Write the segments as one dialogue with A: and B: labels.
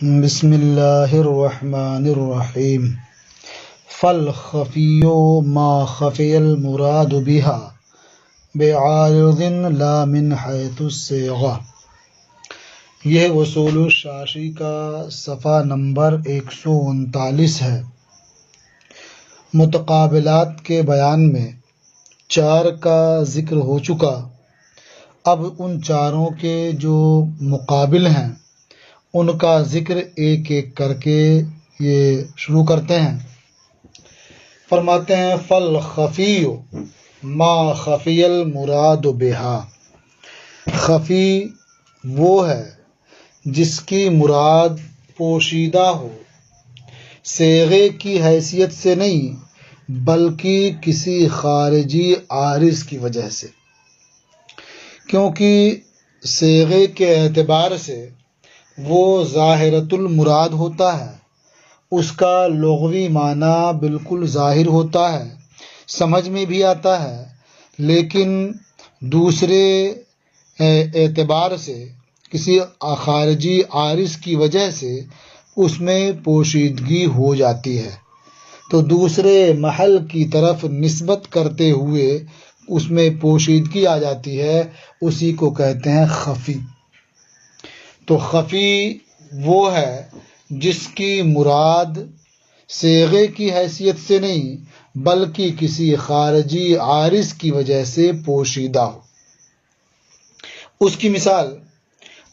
A: بسم اللہ الرحمن الرحیم فالخفی ما خفی المراد بها بعارض لا من حیث الصیغہ۔ یہ اصول الشاشی کا صفحہ نمبر 139 ہے۔ متقابلات کے بیان میں 4 کا ذکر ہو چکا، اب ان چاروں کے جو مقابل ہیں ان کا ذکر ایک ایک کر کے یہ شروع کرتے ہیں۔ فرماتے ہیں فالخفی ما خفی المراد بها۔ خفی وہ ہے جس کی مراد پوشیدہ ہو، صیغے کی حیثیت سے نہیں بلکہ کسی خارجی عارض کی وجہ سے، کیونکہ صیغے کے اعتبار سے وہ ظاہرۃ المراد ہوتا ہے، اس کا لغوی معنی بالکل ظاہر ہوتا ہے، سمجھ میں بھی آتا ہے، لیکن دوسرے اعتبار سے کسی خارجی عارض کی وجہ سے اس میں پوشیدگی ہو جاتی ہے، تو دوسرے محل کی طرف نسبت کرتے ہوئے اس میں پوشیدگی آ جاتی ہے، اسی کو کہتے ہیں خفی۔ تو خفی وہ ہے جس کی مراد صیغے کی حیثیت سے نہیں بلکہ کسی خارجی عارض کی وجہ سے پوشیدہ ہو۔ اس کی مثال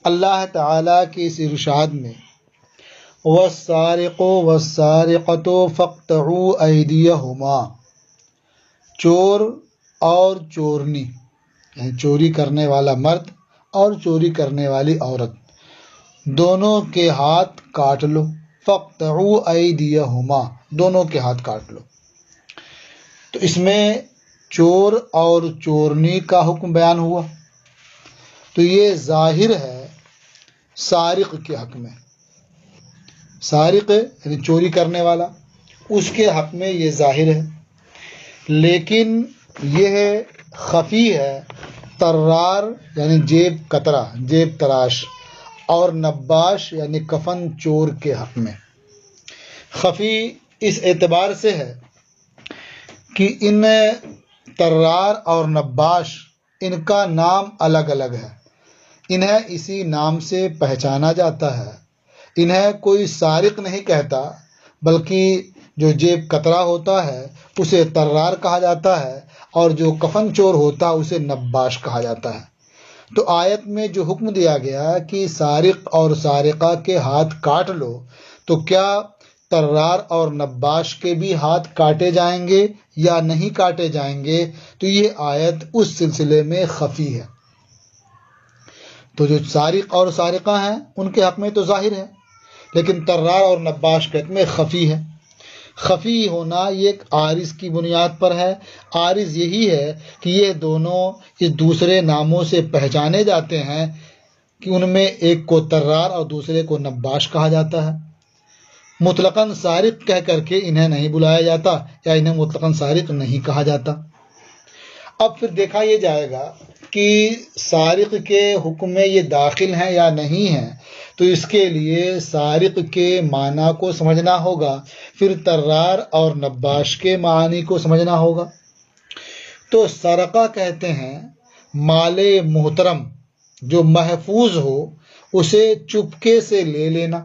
A: اللہ تعالیٰ کے اس ارشاد میں وَالسَّارِقُ وَالسَّارِقَةُ فَاقْطَعُوا أَيْدِيَهُمَا، چور اور چورنی، یعنی چوری کرنے والا مرد اور چوری کرنے والی عورت، دونوں کے ہاتھ کاٹ لو۔ فَاقْطَعُوا أَيْدِيَهُمَا، دونوں کے ہاتھ کاٹ لو۔ تو اس میں چور اور چورنی کا حکم بیان ہوا، تو یہ ظاہر ہے سارق کے حق میں۔ سارق یعنی چوری کرنے والا، اس کے حق میں یہ ظاہر ہے، لیکن یہ خفی ہے طرار یعنی جیب کترا، جیب تراش، اور نباش یعنی کفن چور کے حق میں۔ خفی اس اعتبار سے ہے کہ ان طرار اور نباش ان کا نام الگ الگ ہے، انہیں اسی نام سے پہچانا جاتا ہے، انہیں کوئی سارق نہیں کہتا، بلکہ جو جیب کترا ہوتا ہے اسے طرار کہا جاتا ہے، اور جو کفن چور ہوتا ہے اسے نباش کہا جاتا ہے۔ تو آیت میں جو حکم دیا گیا کہ سارق اور سارقہ کے ہاتھ کاٹ لو، تو کیا طرار اور نباش کے بھی ہاتھ کاٹے جائیں گے یا نہیں کاٹے جائیں گے؟ تو یہ آیت اس سلسلے میں خفی ہے۔ تو جو سارق اور سارقہ ہیں ان کے حق میں تو ظاہر ہے، لیکن طرار اور نباش کے حق میں خفی ہے۔ خفی ہونا یہ ایک عارض کی بنیاد پر ہے۔ عارض یہی ہے کہ یہ دونوں اس دوسرے ناموں سے پہچانے جاتے ہیں کہ ان میں ایک کو طرار اور دوسرے کو نباش کہا جاتا ہے۔ مطلقاً سارق کہہ کر کے انہیں نہیں بلایا جاتا، یا انہیں مطلقاً سارق نہیں کہا جاتا۔ اب پھر دیکھا یہ جائے گا کہ سارق کے حکم میں یہ داخل ہیں یا نہیں ہیں، تو اس کے لیے سارق کے معنی کو سمجھنا ہوگا، پھر طرار اور نباش کے معنی کو سمجھنا ہوگا۔ تو سرقہ کہتے ہیں مال محترم جو محفوظ ہو اسے چپکے سے لے لینا۔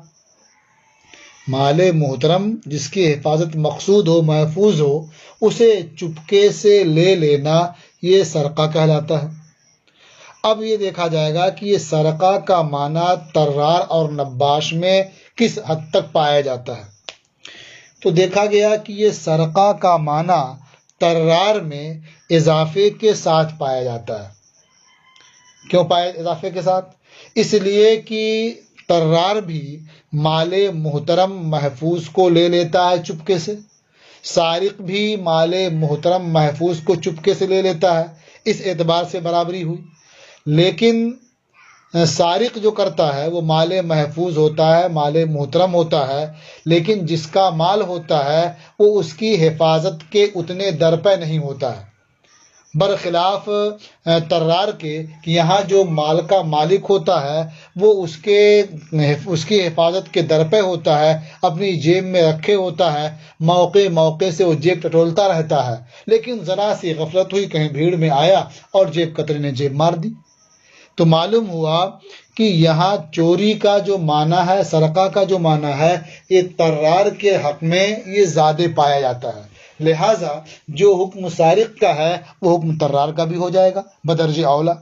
A: مال محترم جس کی حفاظت مقصود ہو، محفوظ ہو، اسے چپکے سے لے لینا، یہ سرقہ کہلاتا ہے۔ اب یہ دیکھا جائے گا کہ یہ سرقہ کا معنی طرار اور نباش میں کس حد تک پایا جاتا ہے۔ تو دیکھا گیا کہ یہ سرقہ کا معنی طرار میں اضافے کے ساتھ پایا جاتا ہے۔ کیوں پایا اضافے کے ساتھ؟ اس لیے کہ طرار بھی مال محترم محفوظ کو لے لیتا ہے چپکے سے، سارق بھی مال محترم محفوظ کو چپکے سے لے لیتا ہے، اس اعتبار سے برابری ہوئی۔ لیکن سارق جو کرتا ہے وہ مال محفوظ ہوتا ہے، مال محترم ہوتا ہے، لیکن جس کا مال ہوتا ہے وہ اس کی حفاظت کے اتنے در پہ نہیں ہوتا ہے، برخلاف طرار کے کہ یہاں جو مال کا مالک ہوتا ہے وہ اس کی حفاظت کے درپے ہوتا ہے، اپنی جیب میں رکھے ہوتا ہے، موقع موقع سے وہ جیب ٹٹولتا رہتا ہے، لیکن ذرا سی غفلت ہوئی، کہیں بھیڑ میں آیا اور جیب کترے نے جیب مار دی۔ تو معلوم ہوا کہ یہاں چوری کا جو معنی ہے، سرقہ کا جو معنی ہے، یہ طرار کے حق میں یہ زیادہ پایا جاتا ہے، لہٰذا جو حکم سارق کا ہے وہ حکم طرار کا بھی ہو جائے گا بدرجہ اولا۔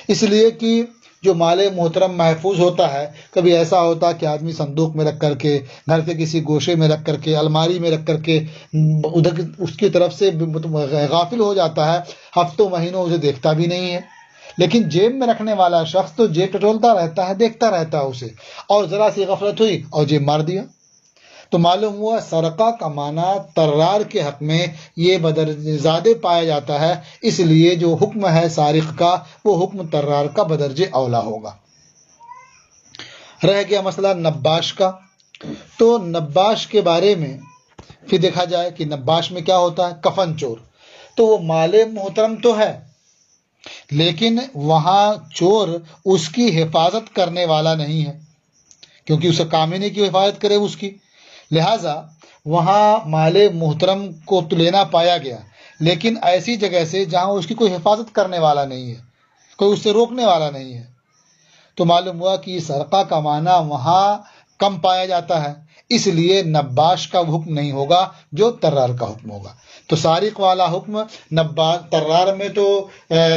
A: اس لیے کہ جو مال محترم محفوظ ہوتا ہے، کبھی ایسا ہوتا کہ آدمی صندوق میں رکھ کر کے، گھر کے کسی گوشے میں رکھ کر کے، الماری میں رکھ کر کے ادھر اس کی طرف سے غافل ہو جاتا ہے، ہفتوں مہینوں اسے دیکھتا بھی نہیں ہے، لیکن جیب میں رکھنے والا شخص تو جیب ٹٹولتا رہتا ہے، دیکھتا رہتا ہے اسے، اور ذرا سی غفلت ہوئی اور جیب مار دیا۔ تو معلوم ہوا سرقہ کا معنی طرار کے حق میں یہ زیادہ پایا جاتا ہے، اس لیے جو حکم ہے سارق کا وہ حکم طرار کا بدرجہ اولا ہوگا۔ رہ گیا مسئلہ نباش کا، تو نباش کے بارے میں پھر دیکھا جائے کہ نباش میں کیا ہوتا ہے، کفن چور۔ تو وہ مال محترم تو ہے، لیکن وہاں چور اس کی حفاظت کرنے والا نہیں ہے، کیونکہ اسے کام ہی نہیں کہ حفاظت کرے اس کی، لہٰذا وہاں مال محترم کو تو لینا پایا گیا، لیکن ایسی جگہ سے جہاں اس کی کوئی حفاظت کرنے والا نہیں ہے، کوئی اس سے روکنے والا نہیں ہے۔ تو معلوم ہوا کہ سرقہ کا معنی وہاں کم پایا جاتا ہے، اس لیے نباش کا حکم نہیں ہوگا جو طرار کا حکم ہوگا۔ تو سارق والا حکم طرار میں تو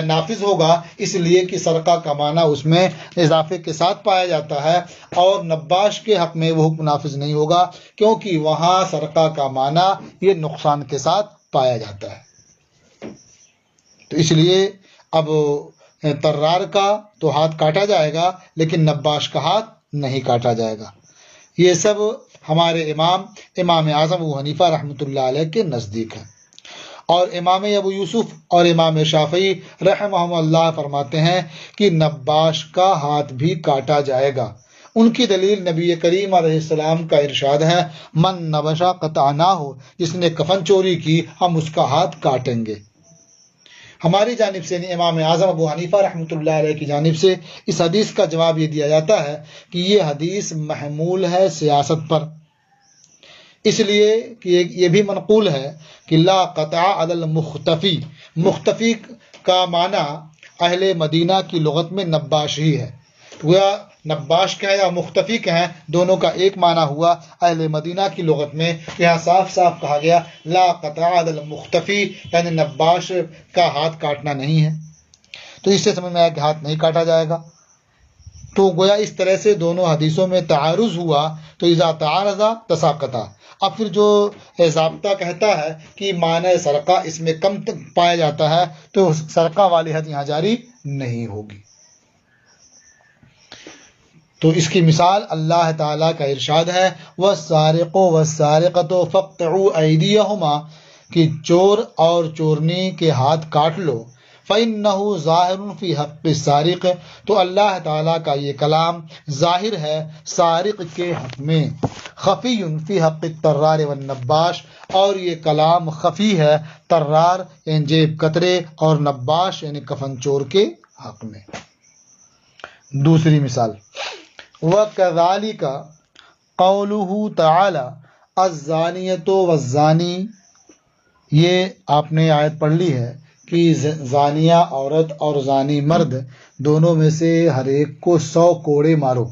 A: نافذ ہوگا، اس لیے کہ سرقہ کا معنی اس میں اضافے کے ساتھ پایا جاتا ہے، اور نباش کے حق میں وہ حکم نافذ نہیں ہوگا، کیونکہ وہاں سرقہ کا معنی یہ نقصان کے ساتھ پایا جاتا ہے۔ تو اس لیے اب طرار کا تو ہاتھ کاٹا جائے گا، لیکن نباش کا ہاتھ نہیں کاٹا جائے گا۔ یہ سب ہمارے امام اعظم ابو حنیفہ رحمۃ اللہ علیہ کے نزدیک ہے، اور امام ابو یوسف اور امام شافعی رحمہم اللہ فرماتے ہیں کہ نباش کا ہاتھ بھی کاٹا جائے گا۔ ان کی دلیل نبی کریم علیہ السلام کا ارشاد ہے، من نبشا قطعناہ، جس نے کفن چوری کی ہم اس کا ہاتھ کاٹیں گے۔ ہماری جانب سے امام اعظم ابو حنیفہ رحمۃ اللہ علیہ کی جانب سے اس حدیث کا جواب یہ دیا جاتا ہے کہ یہ حدیث محمول ہے سیاست پر، اس لیے کہ یہ بھی منقول ہے کہ لا قطع علی المختفی، مختفی کا معنی اہل مدینہ کی لغت میں نباش ہی ہے، گویا نباش کہیں یا مختفی کہیں دونوں کا ایک معنی ہوا اہل مدینہ کی لغت میں، یہاں صاف صاف کہا گیا لا قطع علی المختفی، یعنی نباش کا ہاتھ کاٹنا نہیں ہے۔ تو اس سے سمجھ میں آیا کہ ہاتھ نہیں کاٹا جائے گا۔ تو گویا اس طرح سے دونوں حدیثوں میں تعارض ہوا، تو اذا تعارض تساقطا۔ اب پھر جو ضابطہ کہتا ہے کہ معنی سرقہ اس میں کم پایا جاتا ہے، تو سرقہ والی حد یہاں جاری نہیں ہوگی۔ تو اس کی مثال اللہ تعالیٰ کا ارشاد ہے، وَالسَّارِقُ وَالسَّارِقَةُ فَاقْطَعُوا أَيْدِيَهُمَا، کہ چور اور چورنی کے ہاتھ کاٹ لو، فَإِنَّهُ ظَاهِرٌ فِي حَقِّ السَّارِقِ، تو اللہ تعالیٰ کا یہ کلام ظاہر ہے سارق کے حق میں، خفی فی حق الطرار والنباش، اور یہ کلام خفی ہے طرار یعنی جیب کترے اور نباش یعنی کفن چور کے حق میں۔ دوسری مثال، وَكَذَلِكَ قَوْلُهُ تَعَالَى الزَّانِيَةُ وَالزَّانِي، یہ آپ نے آیت پڑھ لی ہے کہ زانیہ عورت اور زانی مرد دونوں میں سے ہر ایک کو 100 کوڑے مارو،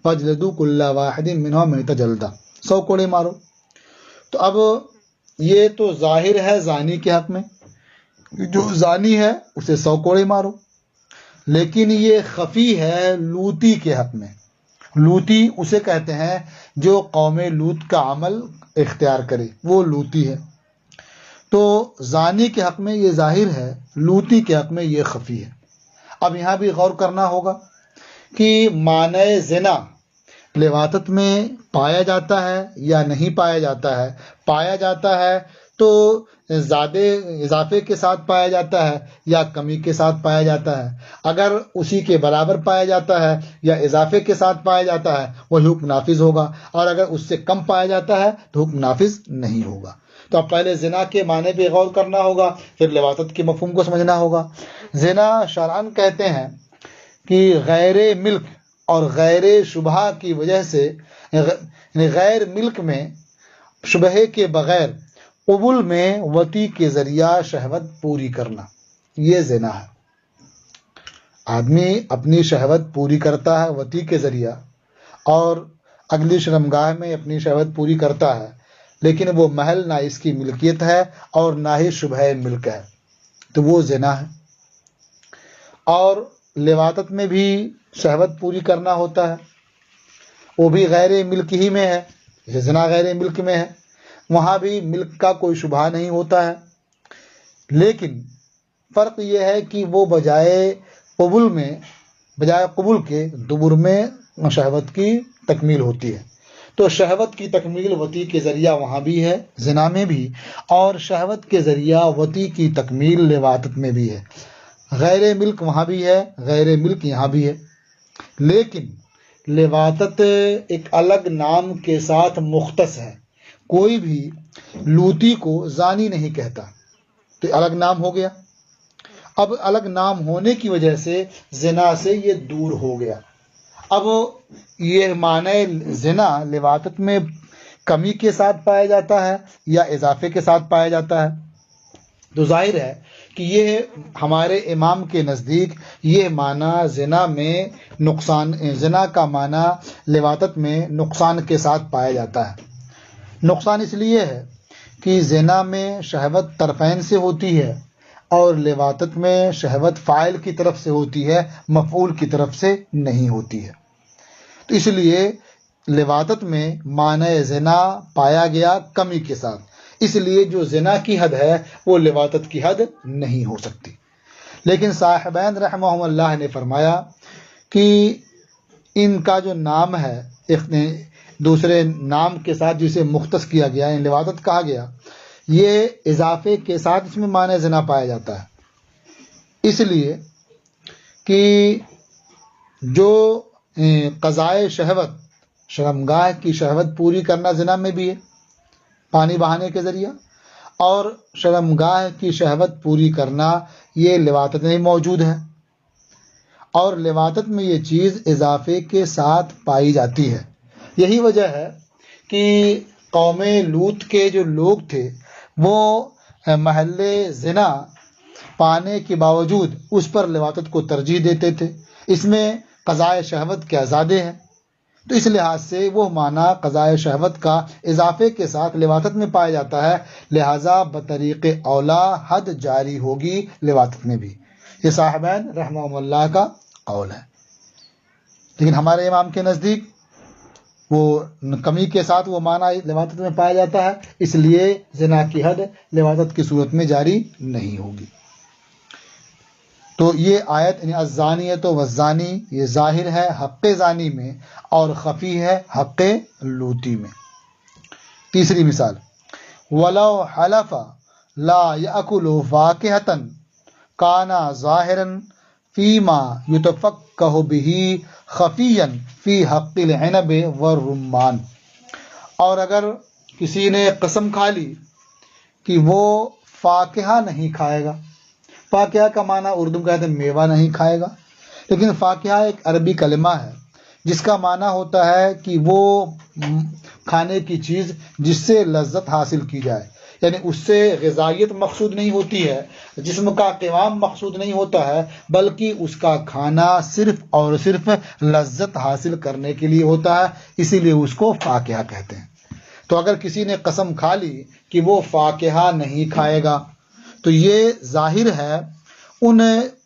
A: فَاجْلِدُوا كُلَّ وَاحِدٍ مِّنْهُمَا مِائَةَ جلدہ، 100 کوڑے مارو۔ تو اب یہ تو ظاہر ہے زانی کے حق میں، جو زانی ہے اسے 100 کوڑے مارو، لیکن یہ خفی ہے لوطی کے حق میں۔ لوطی اسے کہتے ہیں جو قوم لوط کا عمل اختیار کرے، وہ لوطی ہے۔ تو زانی کے حق میں یہ ظاہر ہے، لوطی کے حق میں یہ خفی ہے۔ اب یہاں بھی غور کرنا ہوگا کہ معنی زنا لواطت میں پایا جاتا ہے یا نہیں پایا جاتا ہے۔ پایا جاتا ہے تو زیادہ اضافے کے ساتھ پایا جاتا ہے یا کمی کے ساتھ پایا جاتا ہے، اگر اسی کے برابر پایا جاتا ہے یا اضافے کے ساتھ پایا جاتا ہے وہی حکم نافذ ہوگا، اور اگر اس سے کم پایا جاتا ہے تو حکم نافذ نہیں ہوگا۔ تو اب پہلے زنا کے معنی پہ غور کرنا ہوگا، پھر لواطت کے مفہوم کو سمجھنا ہوگا۔ زنا شرعاً کہتے ہیں کہ غیر ملک اور غیر شبہ کی وجہ سے، یعنی غیر ملک میں شبہ کے بغیر قبول میں وطی کے ذریعہ شہوت پوری کرنا، یہ زنا ہے۔ آدمی اپنی شہوت پوری کرتا ہے وطی کے ذریعہ، اور اگلی شرمگاہ میں اپنی شہوت پوری کرتا ہے، لیکن وہ محل نہ اس کی ملکیت ہے اور نہ ہی شبہ ملک ہے، تو وہ زنا ہے۔ اور لواطت میں بھی شہوت پوری کرنا ہوتا ہے، وہ بھی غیر ملک ہی میں ہے، جیسے زنا غیر ملک میں ہے، وہاں بھی ملک کا کوئی شبہ نہیں ہوتا ہے، لیکن فرق یہ ہے کہ وہ بجائے قبول کے دبر میں شہوت کی تکمیل ہوتی ہے۔ تو شہوت کی تکمیل وطی کے ذریعہ وہاں بھی ہے زنا میں بھی، اور شہوت کے ذریعہ وطی کی تکمیل لواطت میں بھی ہے۔ غیر ملک وہاں بھی ہے، غیر ملک یہاں بھی ہے، لیکن لواطت ایک الگ نام کے ساتھ مختص ہے۔ کوئی بھی لوتی کو زانی نہیں کہتا، تو الگ نام ہو گیا۔ اب الگ نام ہونے کی وجہ سے زنا سے یہ دور ہو گیا۔ اب یہ معنی زنا لواطت میں کمی کے ساتھ پایا جاتا ہے یا اضافے کے ساتھ پایا جاتا ہے؟ تو ظاہر ہے کہ یہ ہمارے امام کے نزدیک یہ معنی زنا میں نقصان، زنا کا معنی لواطت میں نقصان کے ساتھ پایا جاتا ہے۔ نقصان اس لیے ہے کہ زنا میں شہوت طرفین سے ہوتی ہے، اور لواطت میں شہوت فاعل کی طرف سے ہوتی ہے، مفعول کی طرف سے نہیں ہوتی ہے۔ تو اس لیے لواطت میں معنی زنا پایا گیا کمی کے ساتھ، اس لیے جو زنا کی حد ہے وہ لواطت کی حد نہیں ہو سکتی۔ لیکن صاحبین رحمہم اللہ نے فرمایا کہ ان کا جو نام ہے، دوسرے نام کے ساتھ جسے مختص کیا گیا، یعنی لواطت کہا گیا، یہ اضافے کے ساتھ اس میں معنی زنا پایا جاتا ہے، اس لیے کہ جو قضائے شہوت، شرمگاہ کی شہوت پوری کرنا زنا میں بھی ہے پانی بہانے کے ذریعہ، اور شرمگاہ کی شہوت پوری کرنا یہ لواطت میں موجود ہے، اور لواطت میں یہ چیز اضافے کے ساتھ پائی جاتی ہے۔ یہی وجہ ہے کہ قوم لوط کے جو لوگ تھے وہ محل زنا پانے کے باوجود اس پر لواطت کو ترجیح دیتے تھے۔ اس میں قضائے شہوت کے زیادہ ہیں، تو اس لحاظ سے وہ معنی قضائے شہوت کا اضافے کے ساتھ لواطت میں پایا جاتا ہے، لہٰذا بطریق اولا حد جاری ہوگی لواطت میں بھی۔ یہ صاحبین رحمہم اللہ کا قول ہے، لیکن ہمارے امام کے نزدیک وہ کمی کے ساتھ وہ معنی لواطت میں پایا جاتا ہے، اس لیے زنا کی حد لواطت کی صورت میں جاری نہیں ہوگی۔ تو یہ آیت یعنی الزانیۃ والزانی یہ ظاہر ہے حق زانی میں اور خفی ہے حق لوتی میں۔ تیسری مثال، وَلَوْ حَلَفَ لَا يَأْكُلُ فَاكِهَةً كَانَ ظَاهِرًا فِي مَا يُتَفَقَّهُ بِهِ خَفِيًّا فِي حَقِّ الْعِنَبِ وَالرُّمَّانِ، اور اگر کسی نے قسم کھا لی کہ وہ فاکہہ نہیں کھائے گا، فاکہہ کا معنی اردو کہتے ہیں میوہ نہیں کھائے گا، لیکن فاکہہ ایک عربی کلمہ ہے جس کا معنی ہوتا ہے کہ وہ کھانے کی چیز جس سے لذت حاصل کی جائے، یعنی اس سے غذائیت مقصود نہیں ہوتی ہے، جسم کا قوام مقصود نہیں ہوتا ہے، بلکہ اس کا کھانا صرف اور صرف لذت حاصل کرنے کے لیے ہوتا ہے، اسی لیے اس کو فاکہہ کہتے ہیں۔ تو اگر کسی نے قسم کھا لی کہ وہ فاکہہ نہیں کھائے گا، تو یہ ظاہر ہے ان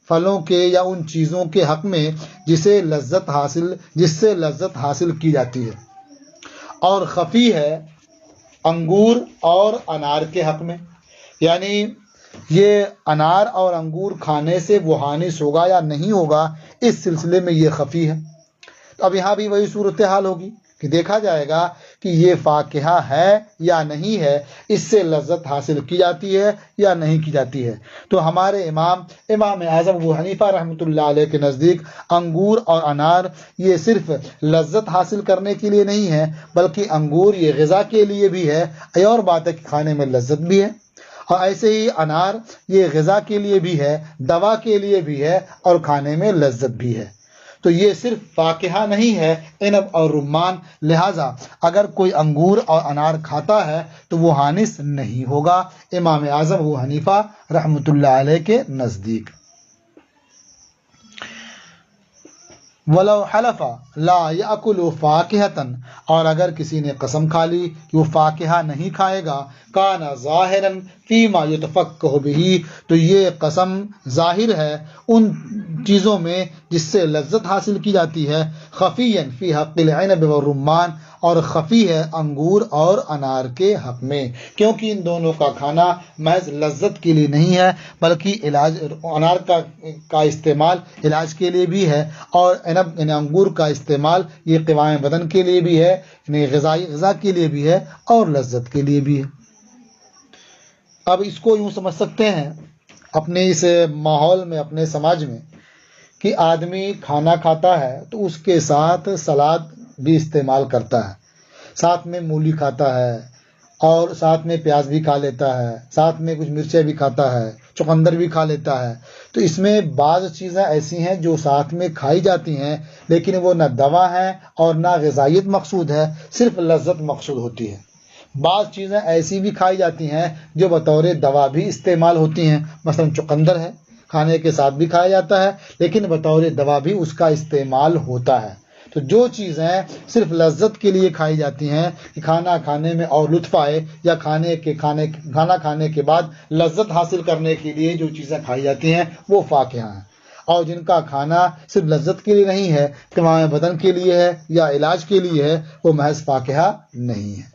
A: پھلوں کے یا ان چیزوں کے حق میں جس سے لذت حاصل کی جاتی ہے، اور خفی ہے انگور اور انار کے حق میں، یعنی یہ انار اور انگور کھانے سے وہ حانث ہوگا یا نہیں ہوگا، اس سلسلے میں یہ خفی ہے۔ تو اب یہاں بھی وہی صورتحال ہوگی کہ دیکھا جائے گا کہ یہ فاکہہ ہے یا نہیں ہے، اس سے لذت حاصل کی جاتی ہے یا نہیں کی جاتی ہے۔ تو ہمارے امام اعظم ابو حنیفہ رحمۃ اللہ علیہ کے نزدیک انگور اور انار یہ صرف لذت حاصل کرنے کے لیے نہیں ہے، بلکہ انگور یہ غذا کے لیے بھی ہے۔ یہ اور بات ہے کہ کھانے میں لذت بھی ہے، اور ایسے ہی انار یہ غذا کے لیے بھی ہے، دوا کے لیے بھی ہے، اور کھانے میں لذت بھی ہے۔ تو یہ صرف فاکہہ نہیں ہے عنب اور رمان، لہٰذا اگر کوئی انگور اور انار کھاتا ہے تو وہ حانث نہیں ہوگا امام اعظم ابو حنیفہ رحمۃ اللہ علیہ کے نزدیک۔ وَلَوْ حَلَفَ لَا يَأْكُلُ فَاكِهَةً، اور اگر کسی نے قسم کھا لی کہ وہ فاکہہ نہیں کھائے گا، كَانَ ظَاهِرًا فِيمَا يُتَفَقَّهُ بِهِ، تو یہ قسم ظاہر ہے ان چیزوں میں جس سے لذت حاصل کی جاتی ہے، خفیًا فی حق العنب والرمان، اور خفی ہے انگور اور انار کے حق میں، کیونکہ ان دونوں کا کھانا محض لذت کے لیے نہیں ہے، بلکہ انار کا استعمال علاج کے لیے بھی ہے، اور انگور کا استعمال یہ قوام بدن کے لیے بھی ہے، غذا کے لیے بھی ہے، اور لذت کے لیے بھی ہے۔ اب اس کو یوں سمجھ سکتے ہیں اپنے اس ماحول میں، اپنے سماج میں، کہ آدمی کھانا کھاتا ہے تو اس کے ساتھ سلاد بھی استعمال کرتا ہے، ساتھ میں مولی کھاتا ہے، اور ساتھ میں پیاز بھی کھا لیتا ہے، ساتھ میں کچھ مرچیں بھی کھاتا ہے، چقندر بھی کھا لیتا ہے۔ تو اس میں بعض چیزیں ایسی ہیں جو ساتھ میں کھائی جاتی ہیں، لیکن وہ نہ دوا ہے اور نہ غذائیت مقصود ہے، صرف لذت مقصود ہوتی ہے۔ بعض چیزیں ایسی بھی کھائی جاتی ہیں جو بطور دوا بھی استعمال ہوتی ہیں، مثلا چقندر ہے، کھانے کے ساتھ بھی کھایا جاتا ہے، لیکن بطور دوا بھی اس کا استعمال ہوتا ہے۔ تو جو چیزیں صرف لذت کے لیے کھائی جاتی ہیں کہ کھانا کھانے میں اور لطف آئے، یا کھانا کھانے کے بعد لذت حاصل کرنے کے لیے جو چیزیں کھائی جاتی ہیں، وہ فاکہہ ہیں، اور جن کا کھانا صرف لذت کے لیے نہیں ہے، قوام بدن کے لیے ہے یا علاج کے لیے ہے، وہ محض فاکہہ نہیں ہے۔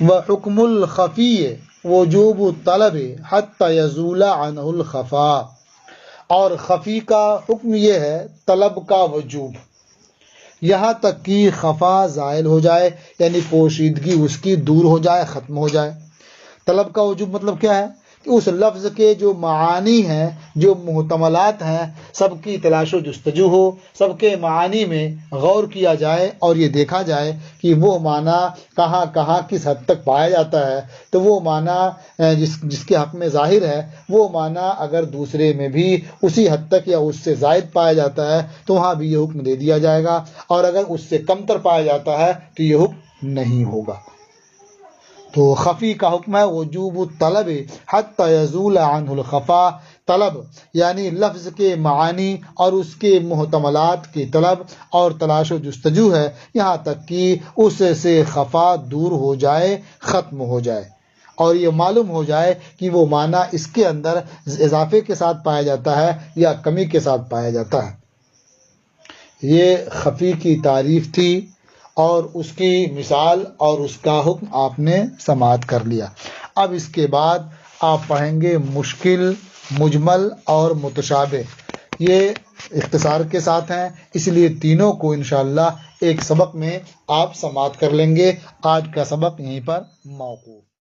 A: وحکم الخفی وجوب الطلب حتی یزول عنہ الخفا، اور خفی کا حکم یہ ہے طلب کا وجوب، یہاں تک کہ خفا زائل ہو جائے، یعنی پوشیدگی اس کی دور ہو جائے، ختم ہو جائے۔ طلب کا وجوب مطلب کیا ہے؟ کہ اس لفظ کے جو معانی ہیں، جو محتملات ہیں، سب کی تلاش و جستجو ہو، سب کے معانی میں غور کیا جائے، اور یہ دیکھا جائے کہ وہ معنی کہاں کہاں کس حد تک پایا جاتا ہے۔ تو وہ معنی جس کے حق میں ظاہر ہے، وہ معنی اگر دوسرے میں بھی اسی حد تک یا اس سے زائد پایا جاتا ہے تو وہاں بھی یہ حکم دے دیا جائے گا، اور اگر اس سے کم تر پایا جاتا ہے تو یہ حکم نہیں ہوگا۔ تو خفی کا حکم ہے وجوب الطلب حتی یزول عنہ الخفا، طلب یعنی لفظ کے معانی اور اس کے محتملات کی طلب اور تلاش و جستجو ہے، یہاں تک کہ اس سے خفا دور ہو جائے، ختم ہو جائے، اور یہ معلوم ہو جائے کہ وہ معنی اس کے اندر اضافے کے ساتھ پایا جاتا ہے یا کمی کے ساتھ پایا جاتا ہے۔ یہ خفی کی تعریف تھی، اور اس کی مثال اور اس کا حکم آپ نے سماعت کر لیا۔ اب اس کے بعد آپ پڑھیں گے مشکل، مجمل اور متشابہ۔ یہ اختصار کے ساتھ ہیں، اس لیے تینوں کو انشاءاللہ ایک سبق میں آپ سماعت کر لیں گے۔ آج کا سبق یہیں پر موقوف۔